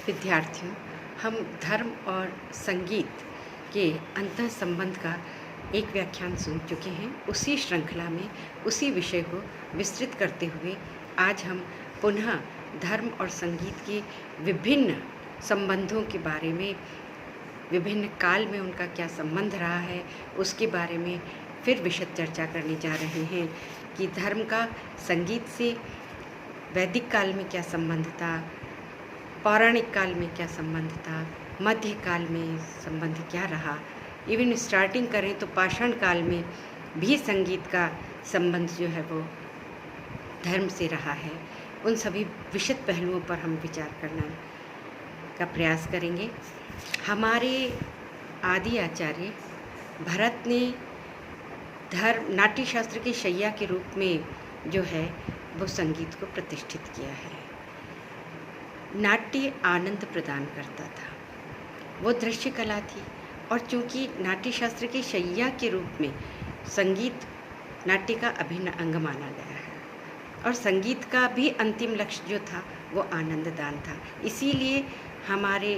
विद्यार्थियों, हम धर्म और संगीत के अंतः संबंध का एक व्याख्यान सुन चुके हैं। उसी श्रृंखला में उसी विषय को विस्तृत करते हुए आज हम पुनः धर्म और संगीत के विभिन्न संबंधों के बारे में, विभिन्न काल में उनका क्या संबंध रहा है, उसके बारे में फिर विशद चर्चा करने जा रहे हैं कि धर्म का संगीत से वैदिक काल में क्या संबंध था, पौराणिक काल में क्या संबंध था, मध्य काल में संबंध क्या रहा। इवन स्टार्टिंग करें तो पाषाण काल में भी संगीत का संबंध जो है वो धर्म से रहा है। उन सभी विशद पहलुओं पर हम विचार करने का प्रयास करेंगे। हमारे आदि आचार्य भरत ने धर्म नाट्य शास्त्र की शैया के रूप में जो है वो संगीत को प्रतिष्ठित किया है। नाट्य आनंद प्रदान करता था, वो दृश्य कला थी, और चूँकि नाट्य शास्त्र की शैया के रूप में संगीत नाट्य का अभिन्न अंग माना गया है, और संगीत का भी अंतिम लक्ष्य जो था वो आनंददान था। इसीलिए हमारे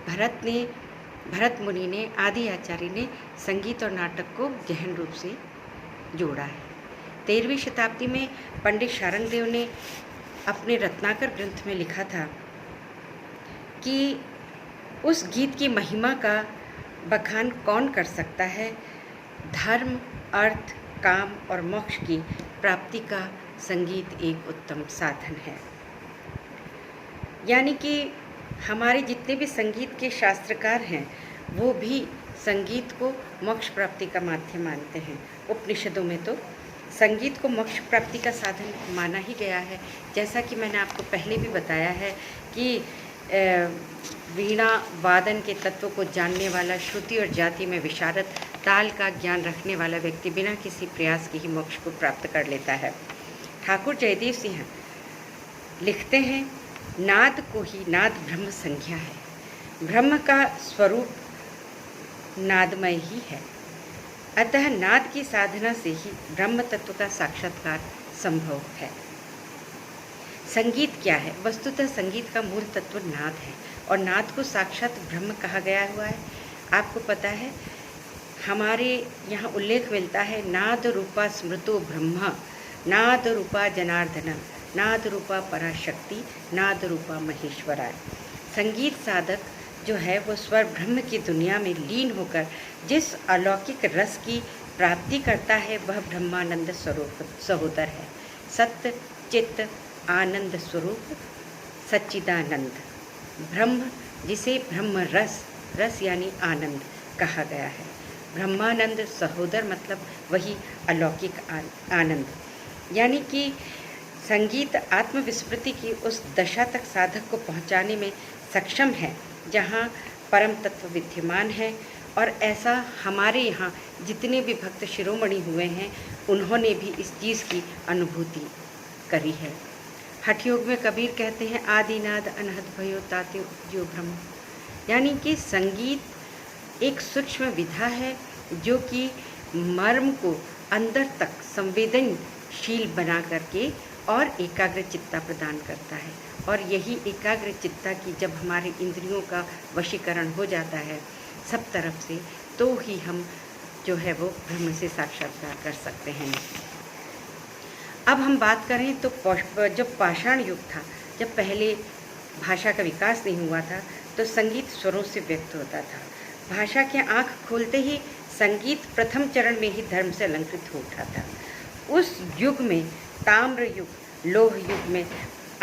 भरत मुनि ने, आदि आचार्य ने संगीत और नाटक को गहन रूप से जोड़ा है। 13वीं शताब्दी में पंडित शारंगदेव ने अपने रत्नाकर ग्रंथ में लिखा था कि उस गीत की महिमा का बखान कौन कर सकता है। धर्म, अर्थ, काम और मोक्ष की प्राप्ति का संगीत एक उत्तम साधन है। यानी कि हमारे जितने भी संगीत के शास्त्रकार हैं वो भी संगीत को मोक्ष प्राप्ति का माध्यम मानते हैं। उपनिषदों में तो संगीत को मोक्ष प्राप्ति का साधन माना ही गया है। जैसा कि मैंने आपको पहले भी बताया है कि वीणा वादन के तत्व को जानने वाला, श्रुति और जाति में विशारद, ताल का ज्ञान रखने वाला व्यक्ति बिना किसी प्रयास के ही मोक्ष को प्राप्त कर लेता है। ठाकुर जयदेव सिंह लिखते हैं, नाद को ही नाद ब्रह्म संज्ञा है, ब्रह्म का स्वरूप नादमय ही है, अतः नाद की साधना से ही ब्रह्म तत्व का साक्षात्कार संभव है। संगीत क्या है? वस्तुतः संगीत का मूल तत्व नाद है, और नाद को साक्षात ब्रह्म कहा गया हुआ है। आपको पता है, हमारे यहाँ उल्लेख मिलता है, नाद रूपा स्मृतो ब्रह्म, नाद रूपा जनार्दन, नाद रूपा पराशक्ति, नाद रूपा महेश्वरा। संगीत साधक जो है वो स्वर ब्रह्म की दुनिया में लीन होकर जिस अलौकिक रस की प्राप्ति करता है वह ब्रह्मानंद स्वरूप सहोदर है। सत्य चित्त आनंद स्वरूप सच्चिदानंद ब्रह्म, जिसे ब्रह्म रस यानी आनंद कहा गया है। ब्रह्मानंद सहोदर मतलब वही अलौकिक आनंद। यानी कि संगीत आत्मविस्मृति की उस दशा तक साधक को पहुंचाने में सक्षम है जहां परम तत्व विद्यमान है। और ऐसा हमारे यहाँ जितने भी भक्त शिरोमणि हुए हैं उन्होंने भी इस चीज़ की अनुभूति करी है। हठ योग में कबीर कहते हैं, आदिनाद अनहद भयो ताते उपजो ब्रह्म। यानी कि संगीत एक सूक्ष्म विधा है जो कि मर्म को अंदर तक संवेदनशील बना करके और एकाग्र चित्ता प्रदान करता है। और यही एकाग्र चित्ता की जब हमारे इंद्रियों का वशीकरण हो जाता है सब तरफ से, तो ही हम जो है वो ब्रह्म से साक्षात्कार कर सकते हैं। अब हम बात करें तो जब पाषाण युग था, जब पहले भाषा का विकास नहीं हुआ था, तो संगीत स्वरों से व्यक्त होता था। भाषा के आँख खोलते ही संगीत प्रथम चरण में ही धर्म से अलंकृत हो उठा था। उस युग में, ताम्र युग, लोह युग में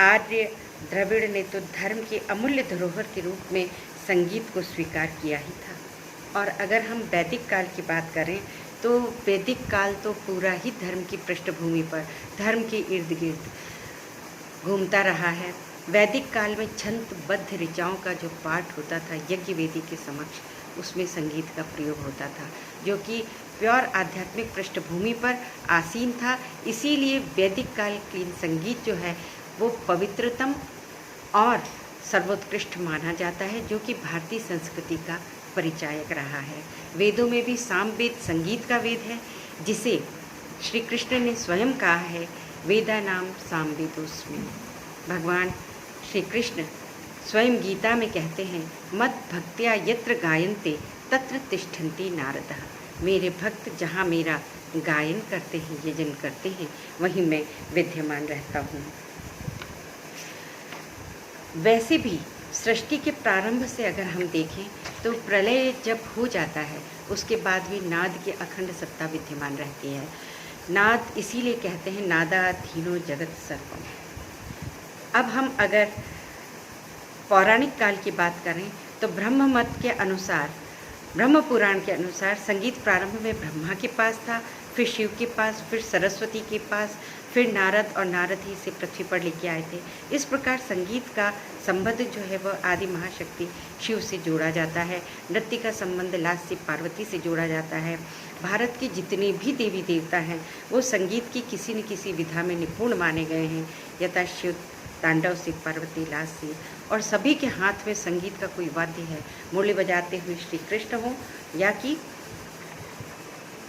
आर्य द्रविड़ ने तो धर्म के अमूल्य धरोहर के रूप में संगीत को स्वीकार किया ही था। और अगर हम वैदिक काल की बात करें तो वैदिक काल तो पूरा ही धर्म की पृष्ठभूमि पर, धर्म के इर्द गिर्द घूमता रहा है। वैदिक काल में छंदबद्ध ऋचाओं का जो पाठ होता था यज्ञ वेदी के समक्ष, उसमें संगीत का प्रयोग होता था, जो कि प्योर आध्यात्मिक पृष्ठभूमि पर आसीन था। इसीलिए वैदिक काल की संगीत जो है वो पवित्रतम और सर्वोत्कृष्ट माना जाता है, जो कि भारतीय संस्कृति का परिचायक रहा है। वेदों में भी सामवेद संगीत का वेद है, जिसे श्री कृष्ण ने स्वयं कहा है, वेदा नाम सामवेदोस्मि। भगवान श्री कृष्ण स्वयं गीता में कहते हैं, मत भक्त्या यत्र गायन्ते तत्र तिष्ठन्ति नारदः। मेरे भक्त जहाँ मेरा गायन करते हैं, यजन करते हैं, वहीं मैं विद्यमान रहता हूँ। वैसे भी सृष्टि के प्रारंभ से अगर हम देखें तो प्रलय जब हो जाता है उसके बाद भी नाद की अखंड सत्ता विद्यमान रहती है। नाद इसीलिए कहते हैं नादाधीनो जगत सर्वम। अब हम अगर पौराणिक काल की बात करें तो ब्रह्म मत के अनुसार, ब्रह्म पुराण के अनुसार संगीत प्रारंभ में ब्रह्मा के पास था, फिर शिव के पास, फिर सरस्वती के पास, फिर नारद, और नारद ही से पृथ्वी पर लेके आए थे। इस प्रकार संगीत का संबंध जो है वह आदि महाशक्ति शिव से जोड़ा जाता है। नृत्य का संबंध लास्य पार्वती से जोड़ा जाता है। भारत के जितने भी देवी देवता हैं वो संगीत की किसी न किसी विधा में निपुण माने गए हैं। यथा शिव तांडव से पार्वती लास्य, और सभी के हाथ में संगीत का कोई वाद्य है। मुरली बजाते हुए श्री कृष्ण हो, या कि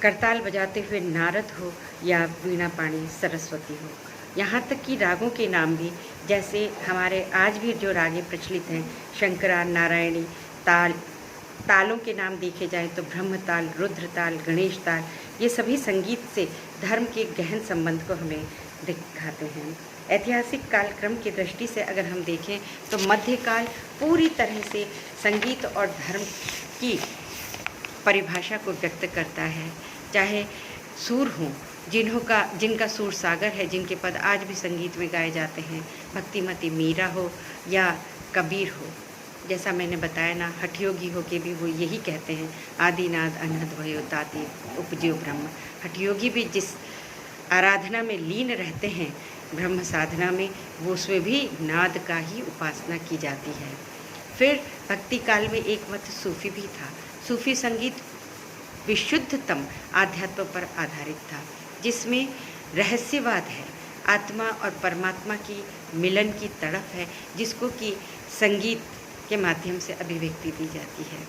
करताल बजाते हुए नारद हो, या वीणा पाणी सरस्वती हो। यहाँ तक कि रागों के नाम भी, जैसे हमारे आज भी जो रागे प्रचलित हैं, शंकरा, नारायणी, तालों के नाम देखे जाएं तो ब्रह्म ताल, रुद्र ताल, गणेश ताल, ये सभी संगीत से धर्म के गहन संबंध को हमें दिखाते हैं। ऐतिहासिक कालक्रम की दृष्टि से अगर हम देखें तो मध्यकाल पूरी तरह से संगीत और धर्म की परिभाषा को व्यक्त करता है। चाहे सूर हों, जिनका सूर सागर है, जिनके पद आज भी संगीत में गाए जाते हैं, भक्तिमती मीरा हो या कबीर हो। जैसा मैंने बताया ना, हठयोगी हो के भी वो यही कहते हैं, आदिनाद अनहद भयो ताति उपजियो ब्रह्म। हठयोगी भी जिस आराधना में लीन रहते हैं, ब्रह्म साधना में, वो उसमें भी नाद का ही उपासना की जाती है। फिर भक्ति काल में एक मत सूफी भी था। सूफी संगीत विशुद्धतम आध्यात्म पर आधारित था, जिसमें रहस्यवाद है, आत्मा और परमात्मा की मिलन की तड़प है, जिसको कि संगीत के माध्यम से अभिव्यक्ति दी जाती है।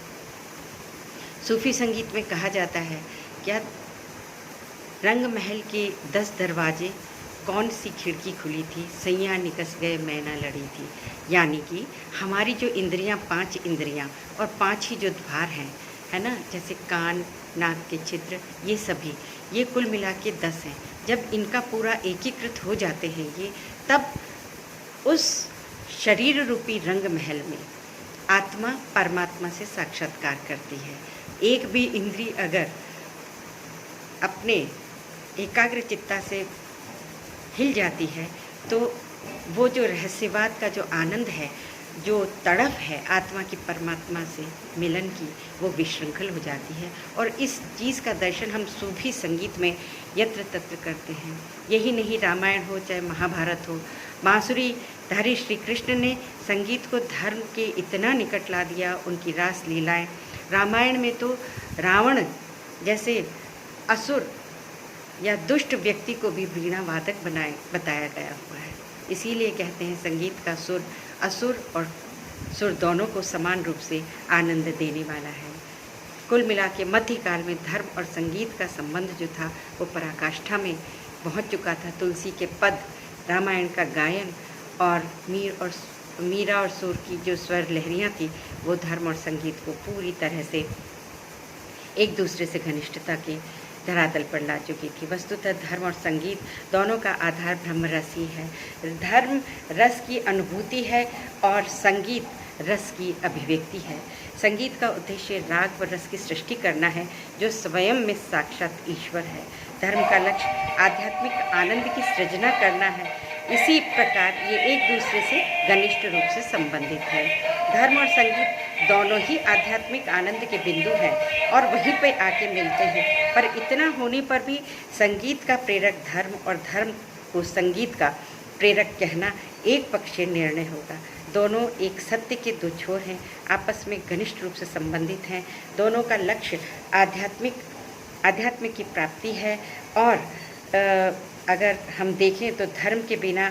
सूफी संगीत में कहा जाता है, क्या रंग महल के 10 दरवाजे, कौन सी खिड़की खुली थी, सैया निकस गए मैना लड़ी थी। यानी कि हमारी जो इंद्रियां, 5 इंद्रियां और 5 ही जो द्वार हैं, है ना, जैसे कान, नाक के छिद्र, ये सभी, ये कुल मिला के 10 हैं। जब इनका पूरा एकीकृत हो जाते हैं ये, तब उस शरीर रूपी रंग महल में आत्मा परमात्मा से साक्षात्कार करती है। एक भी इंद्री अगर अपने एकाग्र चित्ता से हिल जाती है तो वो जो रहस्यवाद का जो आनंद है, जो तड़प है आत्मा की परमात्मा से मिलन की, वो विशृंखल हो जाती है। और इस चीज़ का दर्शन हम सूफी संगीत में यत्र तत्र करते हैं। यही नहीं, रामायण हो चाहे महाभारत हो, बांसुरी धारी श्री कृष्ण ने संगीत को धर्म के इतना निकट ला दिया। उनकी रास लीलाएं, रामायण में तो रावण जैसे असुर या दुष्ट व्यक्ति को भी वीणा वादक बताया गया हुआ है। इसीलिए कहते हैं संगीत का सुर असुर और सुर दोनों को समान रूप से आनंद देने वाला है। कुल मिला के मध्यकाल में धर्म और संगीत का संबंध जो था वो पराकाष्ठा में पहुंच चुका था। तुलसी के पद, रामायण का गायन और मीरा और सुर की जो स्वर लहरियाँ थी, वो धर्म और संगीत को पूरी तरह से एक दूसरे से घनिष्ठता के धरातल पर ला चुकी थी। वस्तुतः धर्म और संगीत दोनों का आधार ब्रह्म रस ही है। धर्म रस की अनुभूति है और संगीत रस की अभिव्यक्ति है। संगीत का उद्देश्य राग व रस की सृष्टि करना है, जो स्वयं में साक्षात ईश्वर है। धर्म का लक्ष्य आध्यात्मिक आनंद की सृजना करना है। इसी प्रकार ये एक दूसरे से घनिष्ठ रूप से संबंधित है। धर्म और संगीत दोनों ही आध्यात्मिक आनंद के बिंदु हैं और वहीं पे आके मिलते हैं। पर इतना होने पर भी संगीत का प्रेरक धर्म और धर्म को संगीत का प्रेरक कहना एक पक्षीय निर्णय होगा। दोनों एक सत्य के दो छोर हैं, आपस में घनिष्ठ रूप से संबंधित हैं। दोनों का लक्ष्य आध्यात्म की प्राप्ति है। और अगर हम देखें तो धर्म के बिना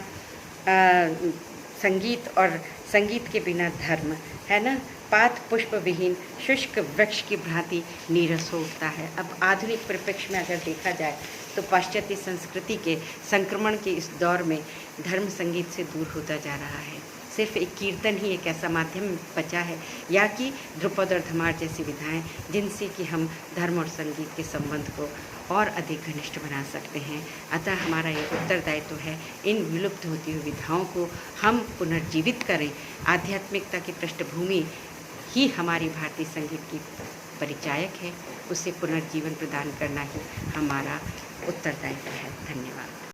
संगीत और संगीत के बिना धर्म, है ना, पात पुष्प विहीन शुष्क वृक्ष की भांति नीरस हो उठता है। अब आधुनिक परिप्रेक्ष्य में अगर देखा जाए तो पाश्चात्य संस्कृति के संक्रमण के इस दौर में धर्म संगीत से दूर होता जा रहा है। सिर्फ एक कीर्तन ही एक ऐसा माध्यम बचा है, या कि ध्रुपद और धमार जैसी विधाएँ जिनसे कि हम धर्म और संगीत के संबंध को और अधिक घनिष्ठ बना सकते हैं। अतः हमारा ये उत्तरदायित्व है इन विलुप्त होती हुई विधाओं को हम पुनर्जीवित करें। आध्यात्मिकता की पृष्ठभूमि ही हमारी भारतीय संगीत की परिचायक है, उसे पुनर्जीवन प्रदान करना ही हमारा उत्तरदायित्व है। धन्यवाद।